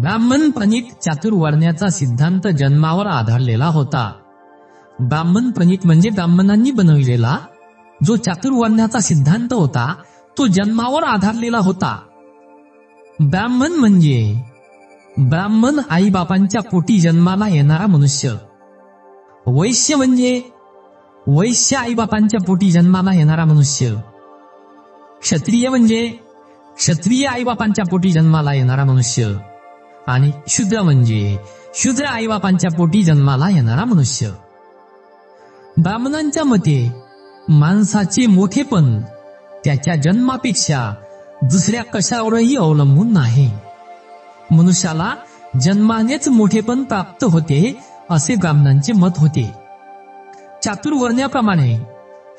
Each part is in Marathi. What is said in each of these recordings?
ब्राह्मण प्रणीत चातुर्वर्ण्याचा सिद्धांत जन्मावर आधारलेला होता. ब्राह्मण प्रणीत म्हणजे ब्राह्मणांनी बनविलेला जो चातुर्वर्ण्याचा सिद्धांत होता तो जन्मावर आधारलेला होता. ब्राह्मण म्हणजे ब्राह्मण आईबापांच्या पोटी जन्माला येणारा मनुष्य. वैश्य म्हणजे वैश्य आईबापांच्या पोटी जन्माला येणारा मनुष्य. क्षत्रिय म्हणजे क्षत्रिय आईबापांच्या पोटी जन्माला येणारा मनुष्य. आणि शूद्र म्हणजे शूद्र आईबापांच्या पोटी जन्माला येणारा मनुष्य. ब्राह्मणांच्या मते माणसाचे मोठेपण त्याच्या जन्मापेक्षा दुसऱ्या कशावरही अवलंबून नाही. मनुष्याला जन्मानेच मोठेपण प्राप्त होते असे ब्राह्मणांचे मत होते. चातुर्वर्ण्याप्रमाणे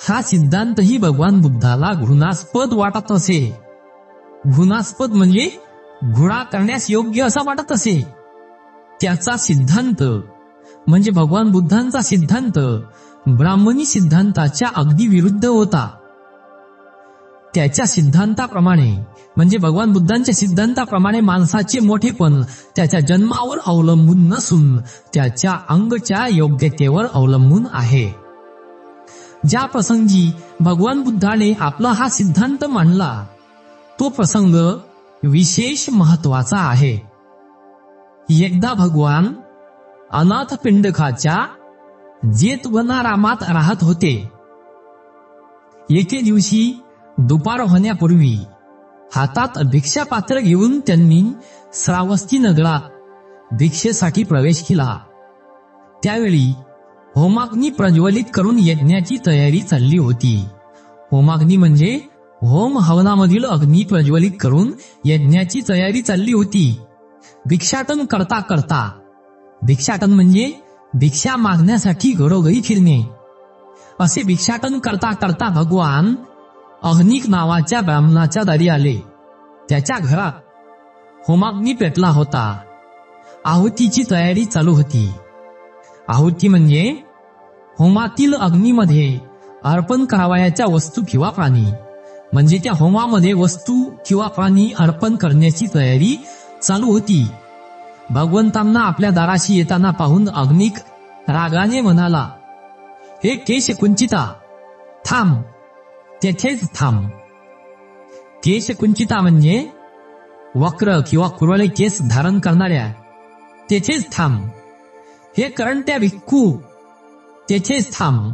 हा सिद्धांतही भगवान बुद्धाला घृणास्पद वाटत असे. घृणास्पद म्हणजे घृणा करण्यास योग्य असा वाटत असे. त्याचा सिद्धांत म्हणजे भगवान बुद्धांचा सिद्धांत ब्राह्मणी सिद्धांताच्या अगदी विरुद्ध होता. त्याच्या सिद्धांताप्रमाणे म्हणजे भगवान बुद्धांच्या सिद्धांताप्रमाणे माणसाचे मोठेपण त्याच्या जन्मावर अवलंबून नसून त्याच्या अंगच्या योग्यतेवर अवलंबून आहे. ज्या प्रसंगी भगवान बुद्धाने आपला हा सिद्धांत मांडला तो प्रसंग विशेष महत्वाचा आहे. एकदा भगवान अनाथपिंडकाच्या जेतवनारामात राहत होते. एके दिवशी दुपार होण्यापूर्वी हातात भिक्षापात्र घेऊन त्यांनी श्रावस्ती नगरात भिक्षेसाठी प्रवेश केला. त्यावेळी होमाग्नी प्रज्वलित करून यज्ञाची तयारी चालली होती. होमाग्नी म्हणजे होम हवनामधील अग्नी प्रज्वलित करून यज्ञाची तयारी चालली होती. भिक्षाटन करता करता भिक्षाटन म्हणजे भिक्षा मागण्यासाठी घरोघरी फिरणे. असे भिक्षाटन करता करता भगवान अग्निक नावाच्या ब्राह्मणाच्या दारी आले. त्याच्या घरात होमाग्नी पेटला होता. आहुतीची तयारी चालू होती. आहुती म्हणजे होमातील अग्नीमध्ये अर्पण करावयाच्या वस्तू किंवा प्राणी, म्हणजे त्या होमामध्ये वस्तू किंवा प्राणी अर्पण करण्याची तयारी चालू होती. भगवंतांना आपल्या दाराशी येताना पाहून अग्निक रागाने म्हणाला, हे केशकुंचिता, थांब, तेथेच थांब. केशकुंचिता म्हणजे वक्र किंवा कुरळे केस धारण करणाऱ्या, तेथेच थांब. हे करंट्या भिक्खू, तेथेच थांब.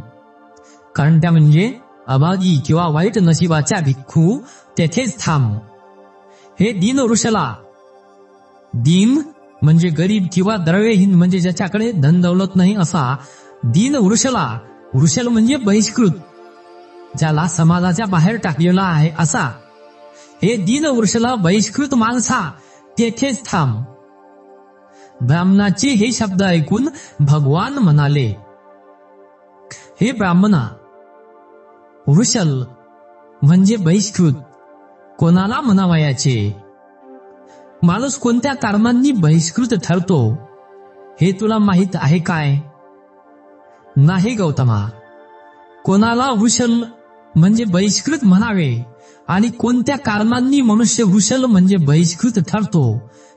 करंट्या म्हणजे अभागी किंवा वाईट नशिबाच्या भिक्खू, तेथेच थांब. हे दीन वृषला, दीन म्हणजे गरीब किंवा द्रव्यहीन म्हणजे ज्याच्याकडे धन दौलत नाही असा दीन वृषला. वृषल म्हणजे बहिष्कृत, ज्याला समाजाच्या बाहेर टाकलेला आहे असा. हे दीन वृषला बहिष्कृत माणसा, तेथेच थांब. ब्राह्मणाचे हे शब्द ऐकून भगवान म्हणाले, हे ब्राह्मणा, वृषल म्हणजे बहिष्कृत कोणाला म्हणावयाचे? माणूस कोणत्या कारणांनी बहिष्कृत ठरतो हे तुला माहित आहे काय? नाही गौतमा. कोणाला वृषल म्हणजे बहिष्कृत म्हणावे आणि कोणत्या कारणांनी मनुष्य वृषल म्हणजे बहिष्कृत ठरतो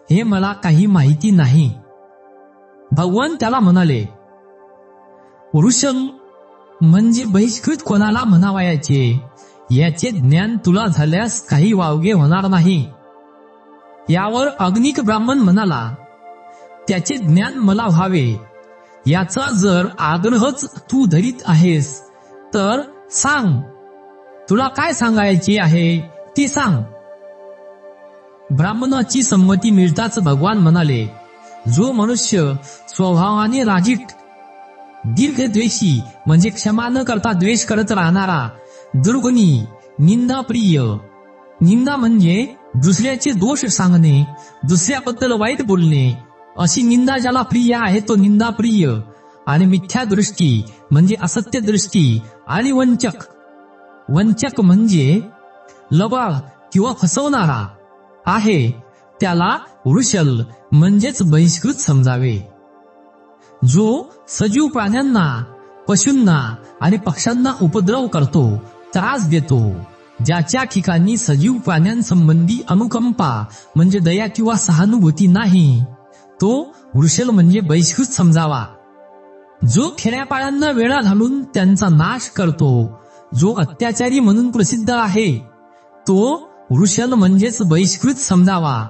हे मला काही माहिती नाही. भगवान त्याला म्हणाले, वृषल म्हणजे बहिष्कृत कोणाला म्हणावयाचे याचे ज्ञान तुला झाल्यास काही वावगे होणार नाही. यावर अग्निक ब्राह्मण म्हणाला, त्याचे ज्ञान मला व्हावे याचा जर आग्रहच तू धरीत आहेस तर सांग, तुला काय सांगायचे आहे ते सांग. ब्राह्मणाची संमती मिळताच भगवान म्हणाले, जो मनुष्य स्वभावाने राजीट, दीर्घद्वेषी म्हणजे क्षमा न करता द्वेष करत राहणारा, दुर्गुणी, निंदाप्रिय, निंदा म्हणजे दुसऱ्याचे दोष सांगणे, दुसऱ्याबद्दल वाईट बोलणे, अशी निंदा ज्याला प्रिय आहे तो निंदाप्रिय, आणि मिथ्या दृष्टी म्हणजे असत्य दृष्टी, आणि वंचक, वंचक म्हणजे लबाड किंवा फसवणारा आहे त्याला वृषल म्हणजेच बहिष्कृत समजावे. जो सजीव प्राण्यांना, पशूंना आणि पक्ष्यांना उपद्रव करतो, त्रास देतो, ज्याच्या ठिकाणी सजीव प्राण्यांसंबंधी अनुकंपा म्हणजे दया किंवा सहानुभूती नाही, तो वृषल म्हणजे बहिष्कृत समजावा. जो खेड्यापाड्यांना वेळा घालून त्यांचा नाश करतो, जो अत्याचारी म्हणून प्रसिद्ध आहे, तो वृषल म्हणजेच बहिष्कृत समजावा.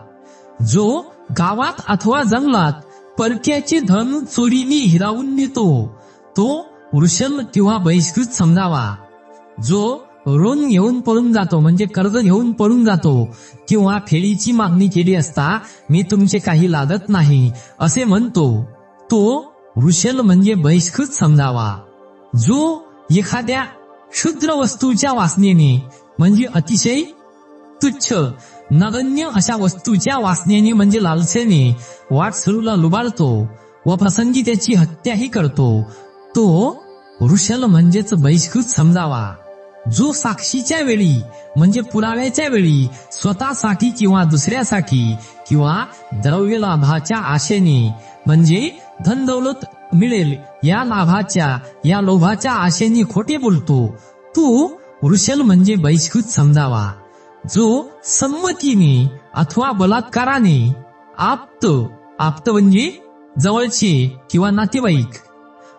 जो गावात अथवा जंगलात परक्याचे धन चोरीने हिरावून नेतो, तो वृषल किंवा बहिष्कृत समजावा. जो ऋण घेऊन पळून जातो म्हणजे कर्ज घेऊन पळून जातो किंवा फेडीची मागणी केली असता मी तुमचे काही लादत नाही असे म्हणतो, तो वृषल म्हणजे बहिष्कृत समजावा. जो एखाद्या क्षुद्र वस्तूच्या वासनेने म्हणजे अतिशय तुच्छ नगण्य अशा वस्तूच्या वासनेने म्हणजे लालसेने वाटसरूला लुबाडतो व प्रसंगी त्याची हत्याही करतो, तो वृषल म्हणजेच बहिष्कृत समजावा. जो साक्षीच्या वेळी म्हणजे पुराव्याच्या वेळी स्वतःसाठी किंवा दुसऱ्यासाठी किंवा द्रव्य लाभाच्या आशेने म्हणजे धन दौलत मिळेल या लाभाच्या या लोभाच्या आशेने खोटे बोलतो, तो वृषल म्हणजे बहिष्कृत समजावा. जो संमतीने अथवा बलात्काराने आप्त म्हणजे जवळचे किंवा नातेवाईक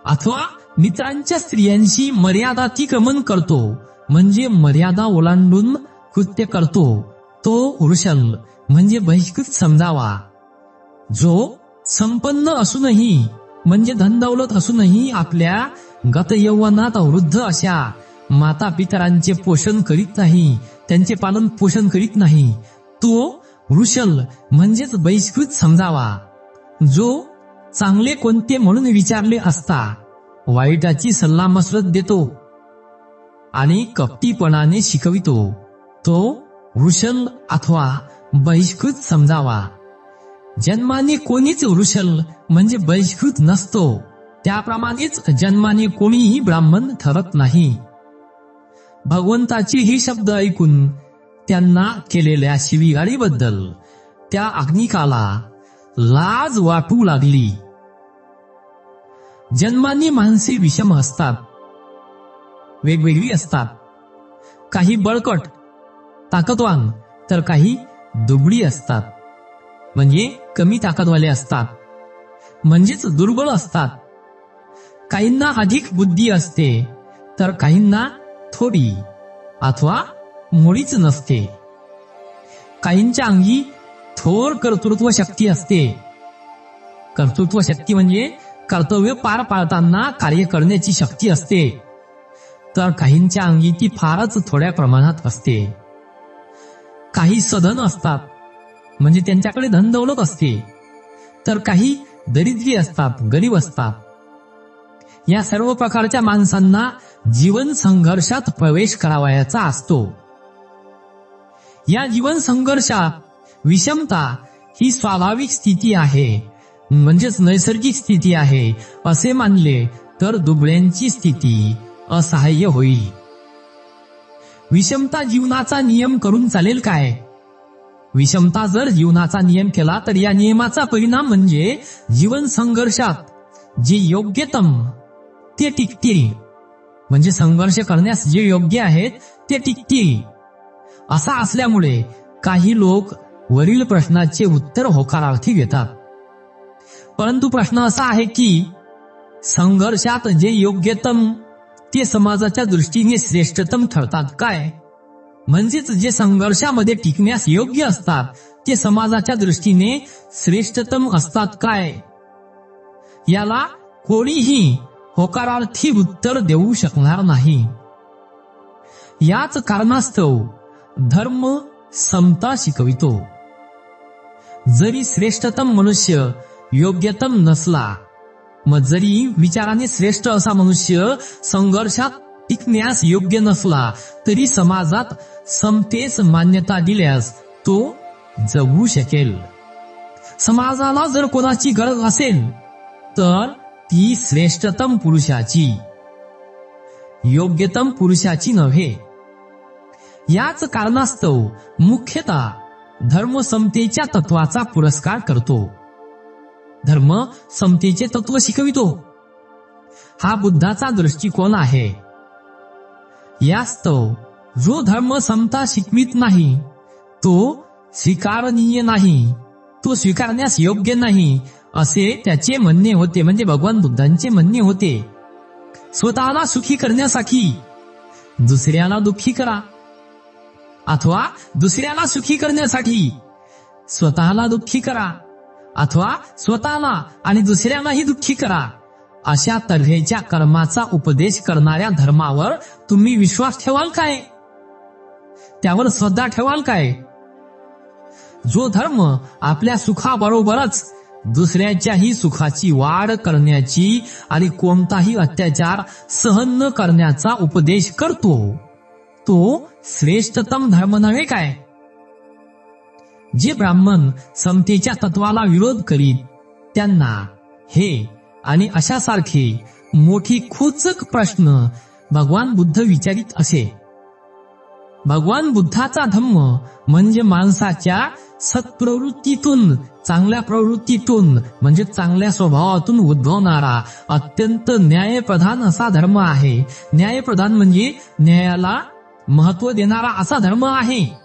अथवा मित्रांच्या स्त्रियांशी मर्यादातिक्रमण करतो म्हणजे मर्यादा ओलांडून कृत्य करतो, तो वृषल म्हणजे बहिष्कृत समजावा. जो संपन्न असूनही म्हणजे धनदौलत असूनही आपल्या गतयौवनात वृद्ध अशा माता पितरांचे पोषण करीत नाही, त्यांचे पालन पोषण करीत नाही, तो वृषल म्हणजेच बहिष्कृत समजावा. जो चांगले कोणते म्हणून विचारले असता वाईटाची सल्लामसलत देतो आणि कपटीपणाने शिकवितो, तो वृषल अथवा बहिष्कृत समजावा. जन्माने कोणीच वृषल म्हणजे बहिष्कृत नसतो, त्याप्रमाणेच जन्माने कोणीही ब्राह्मण ठरत नाही. भगवंताचे हे शब्द ऐकून त्यांना केलेल्या शिवीगाळीबद्दल त्या अग्निकाला लाज वाटू लागली. जन्माने माणसे विषम असतात, वेगवेगळी असतात. काही बळकट ताकदवान तर काही दुबळी असतात म्हणजे कमी ताकदवाले असतात म्हणजेच दुर्बळ असतात. काहींना अधिक बुद्धी असते तर काहींना थोडी अथवा मुळीच नसते. काहींच्या अंगी थोर कर्तृत्व शक्ती असते. कर्तृत्व शक्ती म्हणजे कर्तव्य पार पाडताना कार्य करण्याची शक्ती असते, तर काहींच्या अंगी ती फारच थोड्या प्रमाणात असते. काही सधन असतात म्हणजे त्यांच्याकडे धनदौलत असते, तर काही दरिद्री असतात, गरीब असतात. या सर्व प्रकारच्या माणसांना जीवन संघर्षात प्रवेश करावयाचा असतो. या जीवन संघर्षात विषमता ही स्वाभाविक स्थिती आहे म्हणजेच नैसर्गिक स्थिती आहे असे मानले तर दुबळ्यांची स्थिती असहाय्य होईल. विषमता जीवनाचा नियम करून चालेल काय? विषमता जर जीवनाचा नियम केला तर या नियमाचा परिणाम म्हणजे जीवन संघर्षात जे योग्यतम ते टिकतील म्हणजे संघर्ष करण्यास जे योग्य आहेत ते टिकतील. असा असल्यामुळे काही लोक वरील प्रश्नाचे उत्तर होकारार्थी घेतात. परंतु प्रश्न असा आहे की संघर्षात जे योग्यतम ते समाजाच्या दृष्टीने श्रेष्ठतम ठरतात काय? म्हणजेच जे संघर्षामध्ये टिकण्यास योग्य असतात ते समाजाच्या दृष्टीने श्रेष्ठतम असतात काय? याला कोणीही होकारार्थी उत्तर देऊ शकणार नाही. याच कारणास्तव धर्म समता शिकवितो. जरी श्रेष्ठतम मनुष्य योग्यतम नसला, मग जरी विचाराने श्रेष्ठ असा मनुष्य संघर्षात टिकण्यास योग्य नसला तरी समाजात समतेस मान्यता दिल्यास तो जगू शकेल. समाजाला जर कोणाची गरज असेल तर ती श्रेष्ठतम पुरुषाची, योग्यतम पुरुषाची नव्हे. याच कारणास्तव मुख्यतः धर्म समतेच्या तत्वाचा पुरस्कार करतो. धर्म समतेचे तत्व शिकवितो. हा बुद्धाचा दृष्टिकोन आहे. यास्तव जो धर्म समता शिकवित नाही तो स्वीकारणीय नाही, तो स्वीकारण्यास योग्य नाही, असे त्याचे म्हणणे होते. म्हणजे भगवान बुद्धांचे म्हणणे होते. स्वतःला सुखी करण्यासाठी दुसऱ्याला दुःखी करा, अथवा दुसऱ्याला सुखी करण्यासाठी स्वतःला दुःखी करा, अथवा स्वतःला आणि दुसऱ्यालाही दुःखी करा. अशा तऱ्हेच्या कर्माचा उपदेश करणाऱ्या धर्मावर तुम्ही विश्वास ठेवाल काय? त्यावर श्रद्धा ठेवाल काय? जो धर्म आपल्या सुखाबरोबरच दुसऱ्याच्याही सुखाची वाढ करण्याची आणि कोणताही अत्याचार सहन न करण्याचा उपदेश करतो तो श्रेष्ठतम धर्म नव्हे काय? जे ब्राह्मण समतेच्या तत्वाला विरोध करीत त्यांना हे आणि अशासारखे मोठी खोचक प्रश्न भगवान बुद्ध विचारित असे. भगवान बुद्धाचा धम्म म्हणजे माणसाच्या सत्प्रवृत्तीतून, चांगल्या प्रवृत्तीतून म्हणजे चांगल्या स्वभावातून उद्भवणारा अत्यंत न्यायप्रधान असा धर्म आहे. न्यायप्रधान म्हणजे न्यायाला महत्व देणारा असा धर्म आहे.